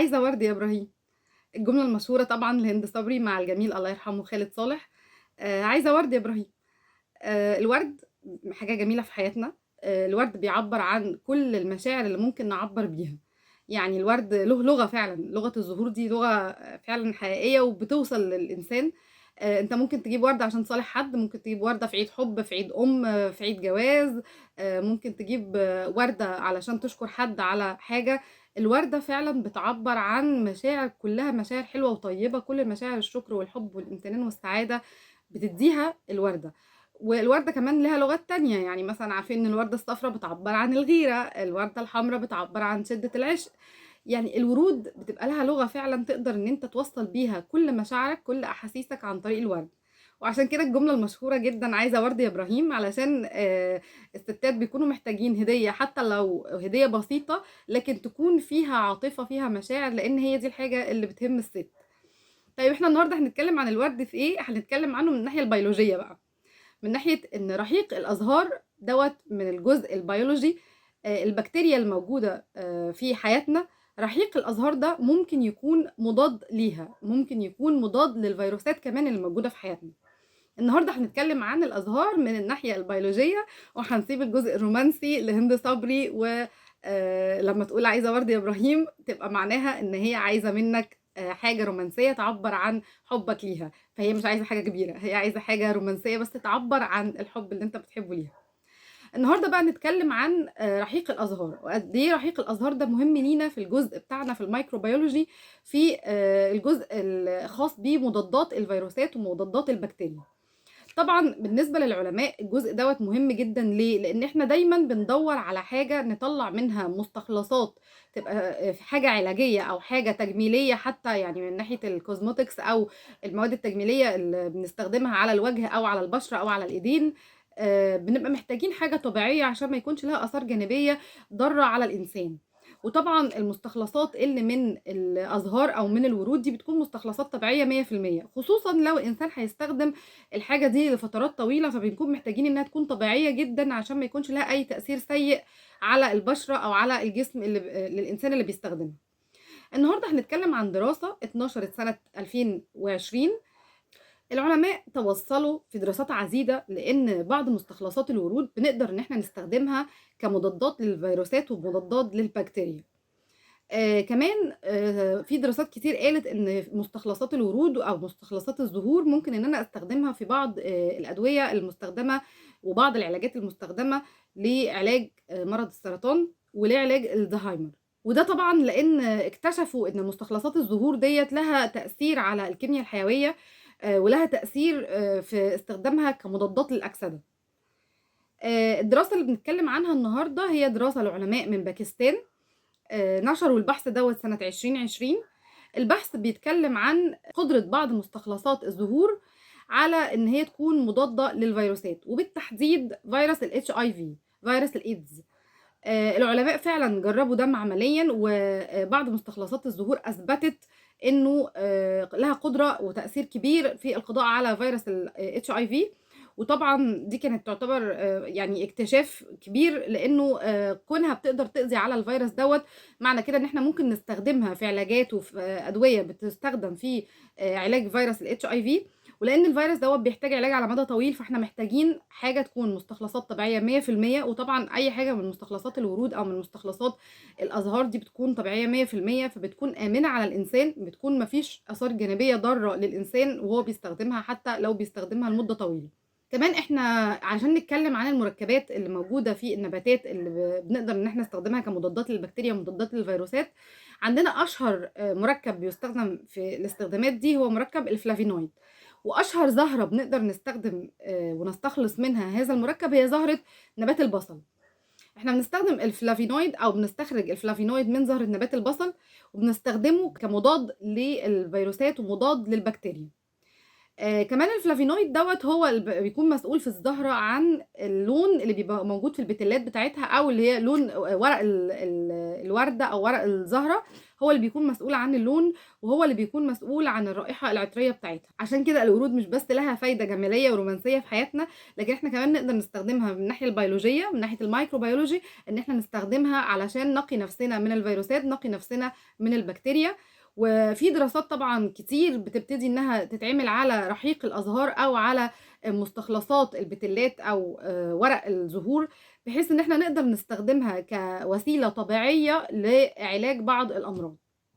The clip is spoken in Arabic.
عايزة ورد يا إبراهيم. الجملة المشهورة طبعًا لهند صبري مع الجميل الله يرحمه خالد صالح. عايزة ورد يا إبراهيم. الورد حاجة جميلة في حياتنا. الورد بيعبّر عن كل المشاعر اللي ممكن نعبّر بيها. يعني الورد له لغة فعلًا، لغة الزهور دي لغة فعلًا حقيقية وبتوصل للإنسان. أنت ممكن تجيب وردة عشان تصالح حد، ممكن تجيب وردة في عيد حُب، في عيد في عيد جواز. ممكن تجيب وردة علشان تشكر حد على حاجة. الوردة فعلًا بتعبّر عن مشاعر كلّها مشاعر حلوة وطيبة، كل مشاعر الشكر والحب والامتنان والسعادة بتدّيها الوردة. والوردة كمان ليها لغات تانية، يعني مثلًا عارفين إن الوردة الصفرا بتعبّر عن الغيرة، الوردة الحمرا بتعبّر عن شدة العشق. يعني الورود بتبقى لها لغة فعلًا تقدر إن أنت توصّل بيها كل مشاعرك، كل أحاسيسك عن طريق الورد. وعشان كده الجملة المشهورة جدًا عايزة ورد يا إبراهيم، علشان الستات بيكونوا محتاجين هدية حتى لو هدية بسيطة، لكن تكون فيها عاطفة، فيها مشاعر، لإن هي دي الحاجة اللي بتهم الست. طيب إحنا النهارده هنتكلم عن الورد في إيه؟ هنتكلم عنه من الناحية البيولوجية بقى. من ناحية إن رحيق الأزهار دوّة من الجزء البيولوجي. البكتيريا الموجودة في حياتنا، رحيق الأزهار ده ممكن يكون مضاد ليها، ممكن يكون مضاد للفيروسات كمان اللي موجودة في حياتنا. النهارده هنتكلم عن الأزهار من الناحية البيولوجية، وهنسيب الجزء الرومانسي لهند صبري، و لمّا تقول عايزة ورد يا إبراهيم تبقى معناها إن هي عايزة منّك حاجة رومانسية تعبّر عن حُبّك ليها. فهي مش عايزة حاجة كبيرة، هي عايزة حاجة رومانسية بس تعبّر عن الحُب اللي أنت بتحبه ليها. النهارده بقى نتكلم عن رحيق الأزهار، وقد إيه رحيق الأزهار ده مهم لينا في الجزء بتاعنا في الميكروبيولوجي، في الجزء الخاص بمضادات الفيروسات ومضادات البكتيريا. طبعًا بالنسبة للعلماء الجزء دوّة مهم جدًا ليه؟ لإن إحنا دايمًا بندوّر على حاجة نطلّع منها مستخلصات تبقى في حاجة علاجية أو حاجة تجميلية حتى، يعني من ناحية الcosmetics أو المواد التجميلية اللي بنستخدمها على الوجه أو على البشرة أو على الإيدين. بنبقى محتاجين حاجة طبيعية عشان ما يكونش لها آثار جانبية ضارة على الإنسان. وطبعًا المستخلصات اللي من الأزهار أو من الورود دي بتكون مستخلصات طبيعية 100%، خصوصًا لو الإنسان هيستخدم الحاجة دي لفترات طويلة، فبنكون محتاجين إنها تكون طبيعية جدًا عشان ما يكونش لها أي تأثير سيء على البشرة أو على الجسم اللي للإنسان اللي بيستخدمها. النهارده هنتكلم عن دراسة اتنشرت سنة 2020. العلماء توصلوا في دراسات عديدة لإن بعض مستخلصات الورود بنقدر إن إحنا نستخدمها كمضادات للفيروسات ومضادات للبكتيريا. كمان في دراسات كتير قالت إن مستخلصات الورود أو مستخلصات الزهور ممكن إن أنا أستخدمها في بعض الأدوية المستخدمة وبعض العلاجات المستخدمة لعلاج مرض السرطان ولعلاج الزهايمر. وده طبعًا لإن اكتشفوا إن مستخلصات الزهور ديّة لها تأثير على الكيميا الحيوية، ولها تأثير في استخدامها كمضادات للأكسدة. الدراسة اللي بنتكلم عنها النهارده هي دراسة لعلماء من باكستان. نشروا البحث دوّة سنة 2020. البحث بيتكلم عن قدرة بعض مستخلصات الزهور على إن هي تكون مضادة للفيروسات، وبالتحديد فيروس الHIV، فيروس الإيدز. العلماء فعلًا جربوا ده عمليًا، وبعض مستخلصات الزهور أثبتت إنه لها قدرة وتأثير كبير في القضاء على فيروس الHIV. وطبعًا دي كانت تعتبر يعني اكتشاف كبير، لإنه كونها بتقدر تقضي على الفيروس دوّة، معنى كده إن إحنا ممكن نستخدمها في علاجات وفي أدوية بتستخدم في علاج فيروس الHIV. ولإن الفيروس دوّة بيحتاج علاج على مدى طويل، فإحنا محتاجين حاجة تكون مستخلصات طبيعية 100%. وطبعًا أي حاجة من مستخلصات الورود أو من مستخلصات الأزهار دي بتكون طبيعية 100%، فبتكون آمنة على الإنسان، بتكون ما فيش آثار جانبية ضارة للإنسان وهو بيستخدمها حتى لو بيستخدمها لمدة طويلة. كمان إحنا عشان نتكلم عن المركبات اللي موجودة في النباتات اللي بنقدر إن إحنا نستخدمها كمضادات للبكتيريا ومضادات للفيروسات، عندنا أشهر مركب بيستخدم في الاستخدامات دي هو مركب الفلافينويد. وأشهر زهرة بنقدر نستخدم ونستخلص منها هذا المركب هي زهرة نبات البصل. إحنا بنستخدم الفلافينويد أو بنستخرج الفلافينويد من زهرة نبات البصل، وبنستخدمه كمضاد للفيروسات ومضاد للبكتيريا. كمان الفلافينويد دوّة هو بيكون مسؤول في الزهرة عن اللون اللي بيبقى موجود في البتلات بتاعتها، أو اللي هي لون ورق الوردة أو ورق الزهرة، هو اللي بيكون مسؤول عن اللون، وهو اللي بيكون مسؤول عن الرائحة العطرية بتاعتها. عشان كده الورود مش بس لها فايدة جمالية ورومانسية في حياتنا، لكن إحنا كمان نقدر نستخدمها من الناحية البيولوجية، من ناحية الميكروبيولوجي، إن إحنا نستخدمها علشان نقي نفسنا من الفيروسات، نقي نفسنا من البكتيريا. وفي دراسات طبعًا كتير بتبتدي إنها تتعمل على رحيق الأزهار أو على مستخلصات البتلات أو ورق الزهور، بحيث إن إحنا نقدر نستخدمها كوسيلة طبيعية لعلاج بعض الأمراض.